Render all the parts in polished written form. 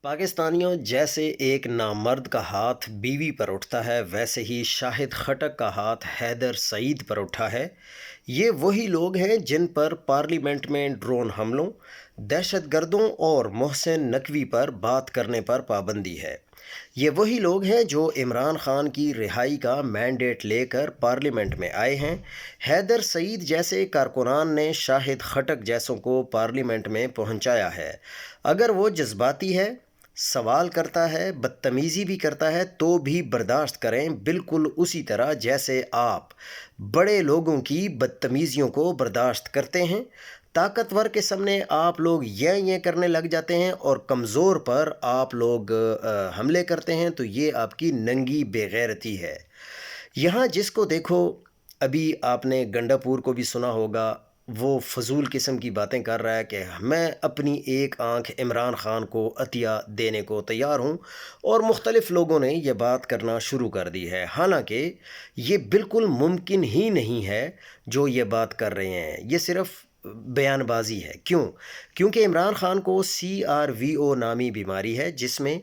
پاکستانیوں جیسے ایک نامرد کا ہاتھ بیوی پر اٹھتا ہے ویسے ہی شاہد خٹک کا ہاتھ حیدر سعید پر اٹھا ہے۔ یہ وہی لوگ ہیں جن پر پارلیمنٹ میں ڈرون حملوں، دہشت گردوں اور محسن نقوی پر بات کرنے پر پابندی ہے۔ یہ وہی لوگ ہیں جو عمران خان کی رہائی کا مینڈیٹ لے کر پارلیمنٹ میں آئے ہیں۔ حیدر سعید جیسے کارکنان نے شاہد خٹک جیسوں کو پارلیمنٹ میں پہنچایا ہے۔ اگر وہ جذباتی ہے، سوال کرتا ہے، بدتمیزی بھی کرتا ہے تو بھی برداشت کریں، بالکل اسی طرح جیسے آپ بڑے لوگوں کی بدتمیزیوں کو برداشت کرتے ہیں۔ طاقتور کے سامنے آپ لوگ یہ کرنے لگ جاتے ہیں اور کمزور پر آپ لوگ حملے کرتے ہیں، تو یہ آپ کی ننگی بے غیرتی ہے۔ یہاں جس کو دیکھو، ابھی آپ نے گنڈا پور کو بھی سنا ہوگا، وہ فضول قسم کی باتیں کر رہا ہے کہ میں اپنی ایک آنکھ عمران خان کو عطیہ دینے کو تیار ہوں، اور مختلف لوگوں نے یہ بات کرنا شروع کر دی ہے۔ حالانکہ یہ بالکل ممکن ہی نہیں ہے جو یہ بات کر رہے ہیں، یہ صرف بیان بازی ہے۔ کیونکہ عمران خان کو CRVO نامی بیماری ہے، جس میں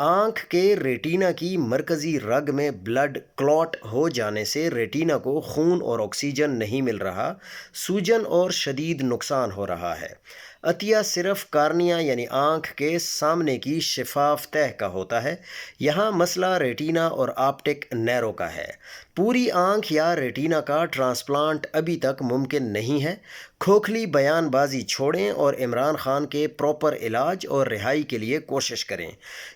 آنکھ کے ریٹینا کی مرکزی رگ میں بلڈ کلوٹ ہو جانے سے ریٹینا کو خون اور آکسیجن نہیں مل رہا، سوجن اور شدید نقصان ہو رہا ہے۔ عطیہ صرف کارنیا یعنی آنکھ کے سامنے کی شفاف تہہ کا ہوتا ہے۔ یہاں مسئلہ ریٹینا اور آپٹک نیرو کا ہے۔ پوری آنکھ یا ریٹینا کا ٹرانسپلانٹ ابھی تک ممکن نہیں ہے۔ کھوکھلی بیان بازی چھوڑیں اور عمران خان کے پراپر علاج اور رہائی کے لیے کوشش کریں۔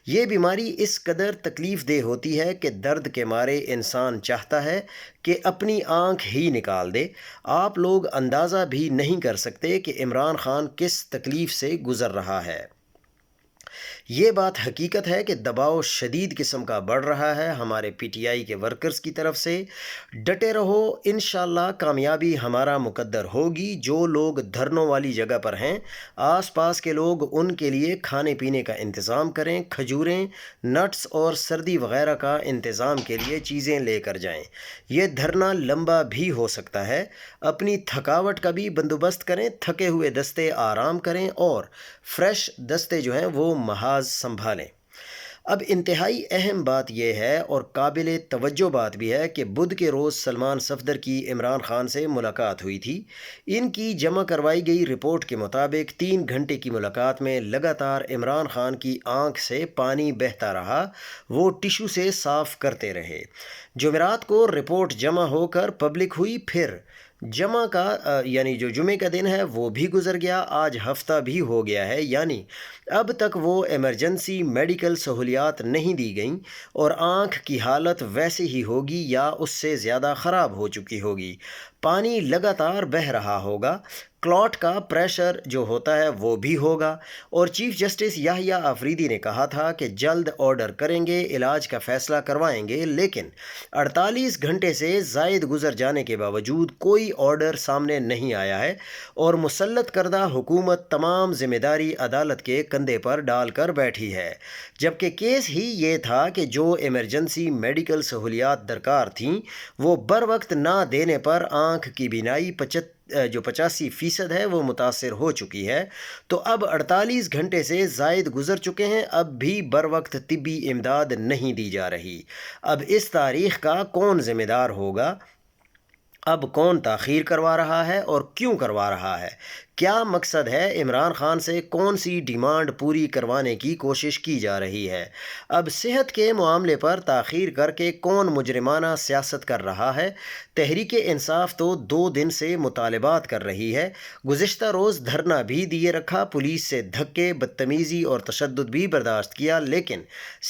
یہ بیماری اس قدر تکلیف دہ ہوتی ہے کہ درد کے مارے انسان چاہتا ہے کہ اپنی آنکھ ہی نکال دے۔ آپ لوگ اندازہ بھی نہیں کر سکتے کہ عمران خان کس تکلیف سے گزر رہا ہے۔ یہ بات حقیقت ہے کہ دباؤ شدید قسم کا بڑھ رہا ہے ہمارے PTI کے ورکرز کی طرف سے۔ ڈٹے رہو، انشاءاللہ کامیابی ہمارا مقدر ہوگی۔ جو لوگ دھرنوں والی جگہ پر ہیں، آس پاس کے لوگ ان کے لیے کھانے پینے کا انتظام کریں، کھجوریں، نٹس اور سردی وغیرہ کا انتظام کے لیے چیزیں لے کر جائیں۔ یہ دھرنا لمبا بھی ہو سکتا ہے۔ اپنی تھکاوٹ کا بھی بندوبست کریں، تھکے ہوئے دستے آرام کریں اور فریش دستے جو ہیں وہ محاذ سنبھالیں۔ اب انتہائی اہم بات یہ ہے اور قابل توجہ بات بھی ہے کہ بدھ کے روز سلمان صفدر کی عمران خان سے ملاقات ہوئی تھی۔ ان کی جمع کروائی گئی رپورٹ کے مطابق 3 گھنٹے کی ملاقات میں لگاتار عمران خان کی آنکھ سے پانی بہتا رہا، وہ ٹشو سے صاف کرتے رہے۔ جمعرات کو رپورٹ جمع ہو کر پبلک ہوئی، پھر جو جمعے کا دن ہے وہ بھی گزر گیا، آج ہفتہ بھی ہو گیا ہے، یعنی اب تک وہ ایمرجنسی میڈیکل سہولیات نہیں دی گئیں اور آنکھ کی حالت ویسے ہی ہوگی یا اس سے زیادہ خراب ہو چکی ہوگی۔ پانی لگاتار بہہ رہا ہوگا، کلاٹ کا پریشر جو ہوتا ہے وہ بھی ہوگا، اور چیف جسٹس یحییٰ آفریدی نے کہا تھا کہ جلد آرڈر کریں گے، علاج کا فیصلہ کروائیں گے، لیکن 48 گھنٹے سے زائد گزر جانے کے باوجود کوئی آرڈر سامنے نہیں آیا ہے، اور مسلط کردہ حکومت تمام ذمہ داری عدالت کے کندھے پر ڈال کر بیٹھی ہے، جبکہ کیس ہی یہ تھا کہ جو ایمرجنسی میڈیکل سہولیات درکار تھیں وہ بر وقت نہ دینے پر آنکھ کی بینائی 85% ہے وہ متاثر ہو چکی ہے۔ تو اب 48 گھنٹے سے زائد گزر چکے ہیں، اب بھی بر وقت طبی امداد نہیں دی جا رہی۔ اب اس تاریخ کا کون ذمہ دار ہوگا؟ اب کون تاخیر کروا رہا ہے اور کیوں کروا رہا ہے؟ کیا مقصد ہے؟ عمران خان سے کون سی ڈیمانڈ پوری کروانے کی کوشش کی جا رہی ہے؟ اب صحت کے معاملے پر تاخیر کر کے کون مجرمانہ سیاست کر رہا ہے؟ تحریک انصاف تو 2 دن سے مطالبات کر رہی ہے، گزشتہ روز دھرنا بھی دیے رکھا، پولیس سے دھکے، بدتمیزی اور تشدد بھی برداشت کیا، لیکن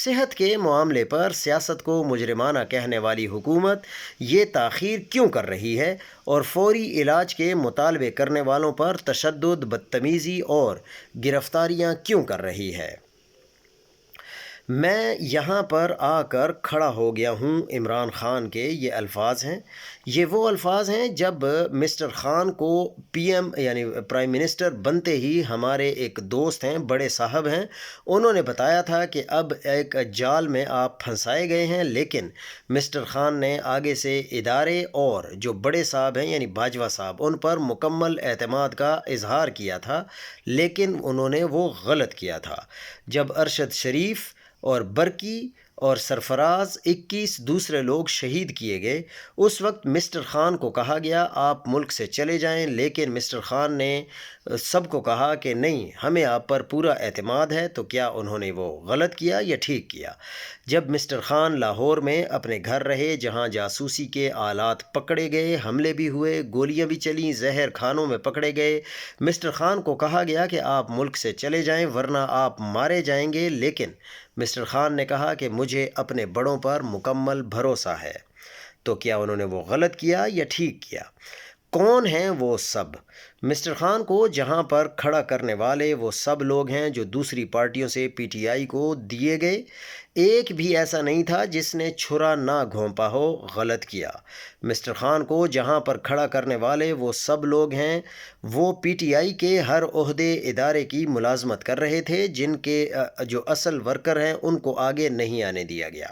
صحت کے معاملے پر سیاست کو مجرمانہ کہنے والی حکومت یہ تاخیر کیوں کر رہی ہے اور فوری علاج کے مطالبے کرنے والوں پر تشدد، بدتمیزی اور گرفتاریاں کیوں کر رہی ہے؟ میں یہاں پر آ کر کھڑا ہو گیا ہوں۔ عمران خان کے یہ الفاظ ہیں، یہ وہ الفاظ ہیں جب مسٹر خان کو پی ایم یعنی پرائم منسٹر بنتے ہی ہمارے ایک دوست ہیں، بڑے صاحب ہیں، انہوں نے بتایا تھا کہ اب ایک جال میں آپ پھنسائے گئے ہیں، لیکن مسٹر خان نے آگے سے ادارے اور جو بڑے صاحب ہیں یعنی باجوہ صاحب ان پر مکمل اعتماد کا اظہار کیا تھا، لیکن انہوں نے وہ غلط کیا تھا۔ جب ارشد شریف اور برکی اور سرفراز 21 دوسرے لوگ شہید کیے گئے، اس وقت مسٹر خان کو کہا گیا آپ ملک سے چلے جائیں، لیکن مسٹر خان نے سب کو کہا کہ نہیں، ہمیں آپ پر پورا اعتماد ہے۔ تو کیا انہوں نے وہ غلط کیا یا ٹھیک کیا؟ جب مسٹر خان لاہور میں اپنے گھر رہے جہاں جاسوسی کے آلات پکڑے گئے، حملے بھی ہوئے، گولیاں بھی چلیں، زہر کھانوں میں پکڑے گئے، مسٹر خان کو کہا گیا کہ آپ ملک سے چلے جائیں ورنہ آپ مارے جائیں گے، لیکن مسٹر خان نے کہا کہ مجھے اپنے بڑوں پر مکمل بھروسہ ہے۔ تو کیا انہوں نے وہ غلط کیا یا ٹھیک کیا؟ کون ہیں وہ سب؟ مسٹر خان کو جہاں پر کھڑا کرنے والے وہ سب لوگ ہیں جو دوسری پارٹیوں سے پی ٹی آئی کو دیے گئے۔ ایک بھی ایسا نہیں تھا جس نے چھرا نہ گھونپا ہو، غلط کیا۔ مسٹر خان کو جہاں پر کھڑا کرنے والے وہ سب لوگ ہیں وہ پی ٹی آئی کے ہر عہدے ادارے کی ملازمت کر رہے تھے، جن کے جو اصل ورکر ہیں ان کو آگے نہیں آنے دیا گیا۔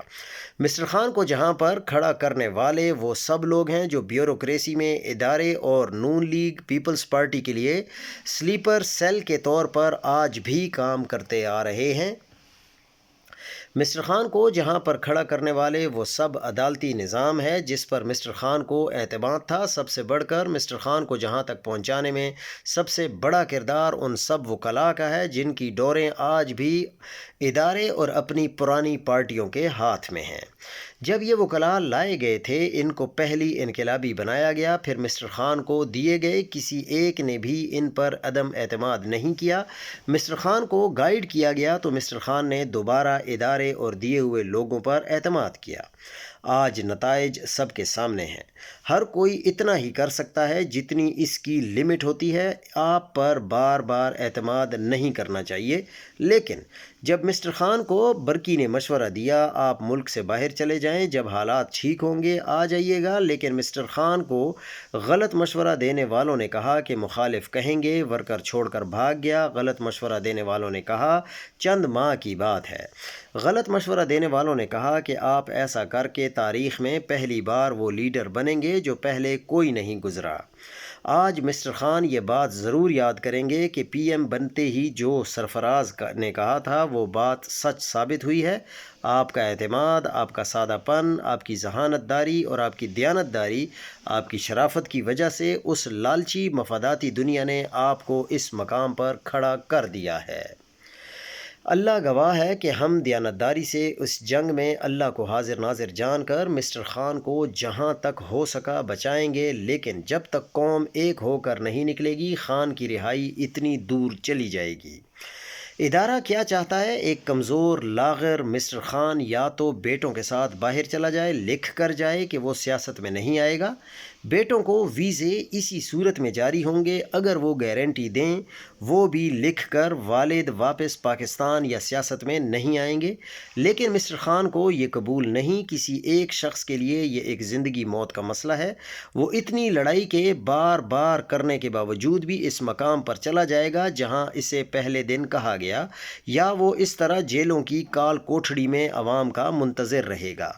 مسٹر خان کو جہاں پر کھڑا کرنے والے وہ سب لوگ ہیں جو بیوروکریسی میں ادارے اور نون لیگ پیپلز پارٹی کے لیے سلیپر سیل کے طور پر آج بھی کام کرتے آ رہے ہیں۔ مسٹر خان کو جہاں پر کھڑا کرنے والے وہ سب عدالتی نظام ہے جس پر مسٹر خان کو اعتماد تھا۔ سب سے بڑھ کر مسٹر خان کو جہاں تک پہنچانے میں سب سے بڑا کردار ان سب وکلاء کا ہے جن کی ڈوریں آج بھی ادارے اور اپنی پرانی پارٹیوں کے ہاتھ میں ہیں۔ جب یہ وکلاء لائے گئے تھے ان کو پہلی انقلابی بنایا گیا، پھر مسٹر خان کو دیے گئے، کسی ایک نے بھی ان پر عدم اعتماد نہیں کیا۔ مسٹر خان کو گائیڈ کیا گیا تو مسٹر خان نے دوبارہ ادارے اور دیے ہوئے لوگوں پر اعتماد کیا۔ آج نتائج سب کے سامنے ہیں۔ ہر کوئی اتنا ہی کر سکتا ہے جتنی اس کی لمٹ ہوتی ہے۔ آپ پر بار بار اعتماد نہیں کرنا چاہیے، لیکن جب مسٹر خان کو برکی نے مشورہ دیا آپ ملک سے باہر چلے جائیں، جب حالات ٹھیک ہوں گے آ جائیے گا، لیکن مسٹر خان کو غلط مشورہ دینے والوں نے کہا کہ مخالف کہیں گے، ورکر چھوڑ کر بھاگ گیا۔ غلط مشورہ دینے والوں نے کہا چند ماہ کی بات ہے۔ غلط مشورہ دینے والوں نے کہا کہ آپ ایسا کر کے تاریخ میں پہلی بار وہ لیڈر بنیں گے جو پہلے کوئی نہیں گزرا۔ آج مسٹر خان یہ بات ضرور یاد کریں گے کہ پی ایم بنتے ہی جو سرفراز نے کہا تھا وہ بات سچ ثابت ہوئی ہے۔ آپ کا اعتماد، آپ کا سادہ پن، آپ کی ذہانت داری اور آپ کی دیانت داری، آپ کی شرافت کی وجہ سے اس لالچی مفاداتی دنیا نے آپ کو اس مقام پر کھڑا کر دیا ہے۔ اللہ گواہ ہے کہ ہم دیانتداری سے اس جنگ میں اللہ کو حاضر ناظر جان کر مسٹر خان کو جہاں تک ہو سکا بچائیں گے، لیکن جب تک قوم ایک ہو کر نہیں نکلے گی خان کی رہائی اتنی دور چلی جائے گی۔ ادارہ کیا چاہتا ہے؟ ایک کمزور لاغر مسٹر خان یا تو بیٹوں کے ساتھ باہر چلا جائے، لکھ کر جائے کہ وہ سیاست میں نہیں آئے گا۔ بیٹوں کو ویزے اسی صورت میں جاری ہوں گے اگر وہ گارنٹی دیں، وہ بھی لکھ کر والد واپس پاکستان یا سیاست میں نہیں آئیں گے۔ لیکن مسٹر خان کو یہ قبول نہیں۔ کسی ایک شخص کے لیے یہ ایک زندگی موت کا مسئلہ ہے۔ وہ اتنی لڑائی کے بار بار کرنے کے باوجود بھی اس مقام پر چلا جائے گا جہاں اسے پہلے دن کہا گیا، یا وہ اس طرح جیلوں کی کال کوٹھڑی میں عوام کا منتظر رہے گا۔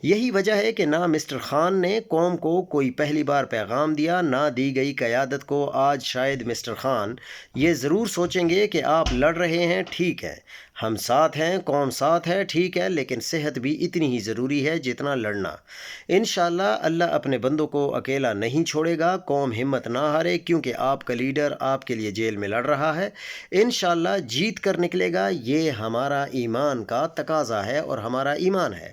یہی وجہ ہے کہ نہ مسٹر خان نے قوم کو کوئی پہلی بار پیغام دیا، نہ دی گئی قیادت کو۔ آج شاید مسٹر خان یہ ضرور سوچیں گے کہ آپ لڑ رہے ہیں، ٹھیک ہے، ہم ساتھ ہیں، قوم ساتھ ہے، ٹھیک ہے، لیکن صحت بھی اتنی ہی ضروری ہے جتنا لڑنا۔ انشاءاللہ اللہ اپنے بندوں کو اکیلا نہیں چھوڑے گا۔ قوم ہمت نہ ہارے کیونکہ آپ کا لیڈر آپ کے لیے جیل میں لڑ رہا ہے۔ انشاءاللہ جیت کر نکلے گا، یہ ہمارا ایمان کا تقاضا ہے اور ہمارا ایمان ہے۔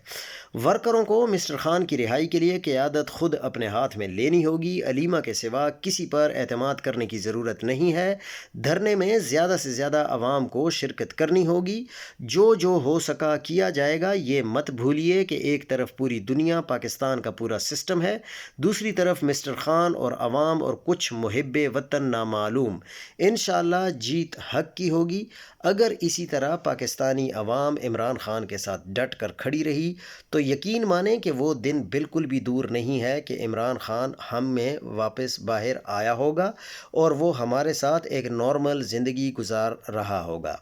ورکروں کو مسٹر خان کی رہائی کے لیے قیادت خود اپنے ہاتھ میں لینی ہوگی۔ علیمہ کے سوا کسی پر اعتماد کرنے کی ضرورت نہیں ہے۔ دھرنے میں زیادہ سے زیادہ عوام کو شرکت کرنی ہوگی۔ ہوگی، جو ہو سکا کیا جائے گا۔ یہ مت بھولیے کہ ایک طرف پوری دنیا پاکستان کا پورا سسٹم ہے، دوسری طرف مسٹر خان اور عوام اور کچھ محب وطن نامعلوم۔ انشاءاللہ جیت حق کی ہوگی۔ اگر اسی طرح پاکستانی عوام عمران خان کے ساتھ ڈٹ کر کھڑی رہی تو یقین مانیں کہ وہ دن بالکل بھی دور نہیں ہے کہ عمران خان ہم میں واپس باہر آیا ہوگا اور وہ ہمارے ساتھ ایک نارمل زندگی گزار رہا ہوگا۔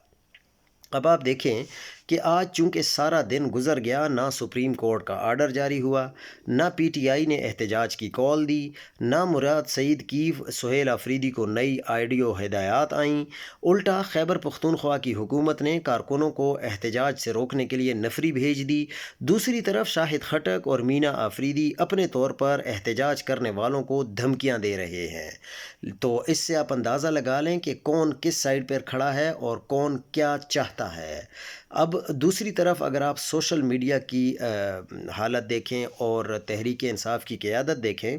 اب آپ دیکھیں کہ آج چونکہ سارا دن گزر گیا، نہ سپریم کورٹ کا آرڈر جاری ہوا، نہ پی ٹی آئی نے احتجاج کی کال دی، نہ مراد سعید کی سہیل آفریدی کو نئی آڈیو ہدایات آئیں، الٹا خیبر پختونخوا کی حکومت نے کارکنوں کو احتجاج سے روکنے کے لیے نفری بھیج دی۔ دوسری طرف شاہد خٹک اور مینا آفریدی اپنے طور پر احتجاج کرنے والوں کو دھمکیاں دے رہے ہیں۔ تو اس سے آپ اندازہ لگا لیں کہ کون کس سائڈ پر کھڑا ہے اور کون کیا چاہتا ہے۔ اب دوسری طرف اگر آپ سوشل میڈیا کی حالت دیکھیں اور تحریک انصاف کی قیادت دیکھیں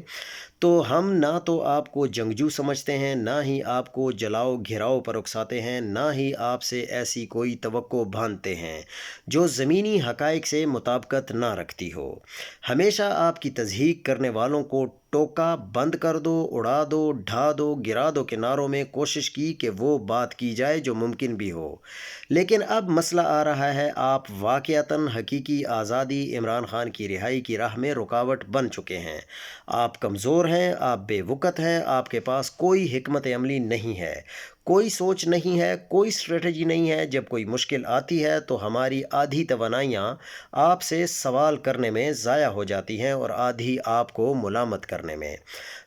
تو ہم نہ تو آپ کو جنگجو سمجھتے ہیں، نہ ہی آپ کو جلاؤ گھراؤ پر اکساتے ہیں، نہ ہی آپ سے ایسی کوئی توقع باندھتے ہیں جو زمینی حقائق سے مطابقت نہ رکھتی ہو۔ ہمیشہ آپ کی تضحیک کرنے والوں کو ٹوکا، بند کر دو، اڑا دو، ڈھا دو، گرا دو کے نعروں میں کوشش کی کہ وہ بات کی جائے جو ممکن بھی ہو۔ لیکن اب مسئلہ آ رہا ہے، آپ واقعتاً حقیقی آزادی عمران خان کی رہائی کی راہ میں رکاوٹ بن چکے ہیں۔ آپ کمزور ہیں، آپ بے وقت ہیں، آپ کے پاس کوئی حکمت عملی نہیں ہے، کوئی سوچ نہیں ہے، کوئی اسٹریٹجی نہیں ہے۔ جب کوئی مشکل آتی ہے تو ہماری آدھی توانائیاں آپ سے سوال کرنے میں ضائع ہو جاتی ہیں اور آدھی آپ کو ملامت کرنے میں۔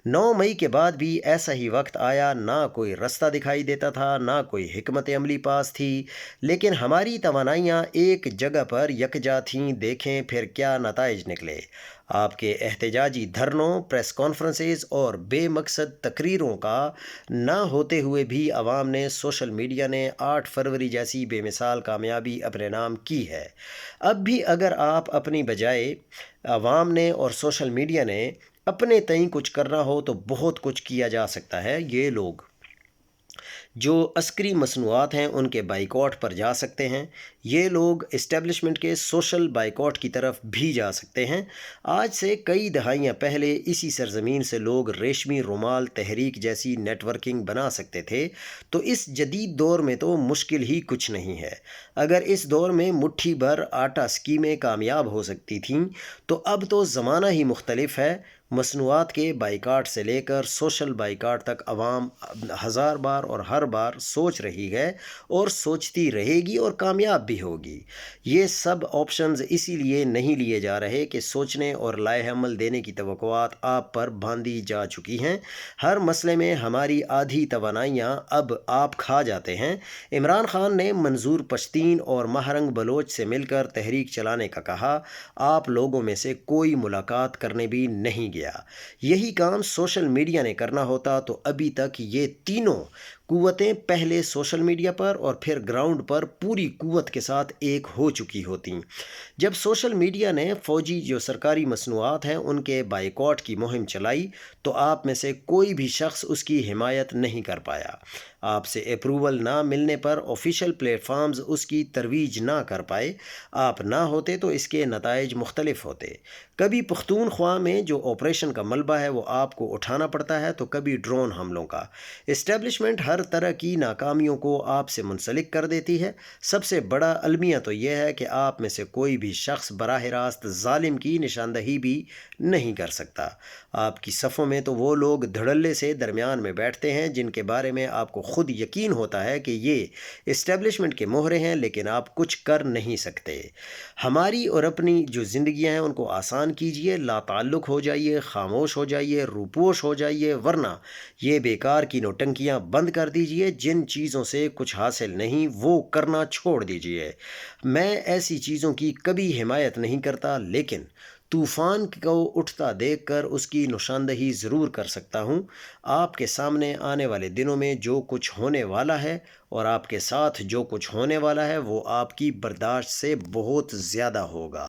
9 مئی کے بعد بھی ایسا ہی وقت آیا، نہ کوئی رستہ دکھائی دیتا تھا، نہ کوئی حکمت عملی پاس تھی، لیکن ہماری توانائیاں ایک جگہ پر یکجا تھیں۔ دیکھیں پھر کیا نتائج نکلے۔ آپ کے احتجاجی دھرنوں، پریس کانفرنسز اور بے مقصد تقریروں کا نہ ہوتے ہوئے بھی عوام نے، سوشل میڈیا نے 8 فروری جیسی بے مثال کامیابی اپنے نام کی ہے۔ اب بھی اگر آپ اپنی بجائے عوام نے اور سوشل میڈیا نے اپنے تئیں کچھ کرنا ہو تو بہت کچھ کیا جا سکتا ہے۔ یہ لوگ جو عسکری مصنوعات ہیں ان کے بائیکاٹ پر جا سکتے ہیں، یہ لوگ اسٹیبلشمنٹ کے سوشل بائیکاٹ کی طرف بھی جا سکتے ہیں۔ آج سے کئی دہائیاں پہلے اسی سرزمین سے لوگ ریشمی رومال تحریک جیسی نیٹ ورکنگ بنا سکتے تھے، تو اس جدید دور میں تو مشکل ہی کچھ نہیں ہے۔ اگر اس دور میں مٹھی بھر آٹا اسکیمیں کامیاب ہو سکتی تھیں تو اب تو زمانہ ہی مختلف ہے۔ مصنوعات کے بائیکاٹ سے لے کر سوشل بائیکاٹ تک عوام ہزار بار اور ہر بار سوچ رہی ہے اور سوچتی رہے گی اور کامیاب بھی ہوگی۔ یہ سب آپشنز اسی لیے نہیں لیے جا رہے کہ سوچنے اور لائحہ عمل دینے کی توقعات آپ پر باندھی جا چکی ہیں۔ ہر مسئلے میں ہماری آدھی توانائیاں اب آپ کھا جاتے ہیں۔ عمران خان نے منظور پشتین اور مہرنگ بلوچ سے مل کر تحریک چلانے کا کہا، آپ لوگوں میں سے کوئی ملاقات کرنے بھی نہیں گیا۔ یہی کام سوشل میڈیا نے کرنا ہوتا تو ابھی تک یہ تینوں قوتیں پہلے سوشل میڈیا پر اور پھر گراؤنڈ پر پوری قوت کے ساتھ ایک ہو چکی ہوتیں۔ جب سوشل میڈیا نے فوجی جو سرکاری مصنوعات ہیں ان کے بائیکاٹ کی مہم چلائی تو آپ میں سے کوئی بھی شخص اس کی حمایت نہیں کر پایا۔ آپ سے اپروول نہ ملنے پر آفیشیل پلیٹ فارمز اس کی ترویج نہ کر پائے۔ آپ نہ ہوتے تو اس کے نتائج مختلف ہوتے۔ کبھی پختونخوا میں جو آپریشن کا ملبہ ہے وہ آپ کو اٹھانا پڑتا ہے تو کبھی ڈرون حملوں کا۔ اسٹیبلشمنٹ ہر طرح کی ناکامیوں کو آپ سے منسلک کر دیتی ہے۔ سب سے بڑا المیہ تو یہ ہے کہ آپ میں سے کوئی بھی شخص براہ راست ظالم کی نشاندہی بھی نہیں کر سکتا۔ آپ کی صفوں میں تو وہ لوگ دھڑلے سے درمیان میں بیٹھتے ہیں جن کے بارے میں آپ کو خود یقین ہوتا ہے کہ یہ اسٹیبلشمنٹ کے مہرے ہیں، لیکن آپ کچھ کر نہیں سکتے۔ ہماری اور اپنی جو زندگیاں ہیں ان کو آسان کیجئے، لا تعلق ہو جائیے، خاموش ہو جائیے، روپوش ہو جائیے، ورنہ یہ بیکار کی نوٹنکیاں بند کر دیجئے۔ جن چیزوں سے کچھ حاصل نہیں وہ کرنا چھوڑ دیجئے۔ میں ایسی چیزوں کی کبھی حمایت نہیں کرتا، لیکن طوفان کو اٹھتا دیکھ کر اس کی نشاندہی ضرور کر سکتا ہوں۔ آپ کے سامنے آنے والے دنوں میں جو کچھ ہونے والا ہے اور آپ کے ساتھ جو کچھ ہونے والا ہے وہ آپ کی برداشت سے بہت زیادہ ہوگا۔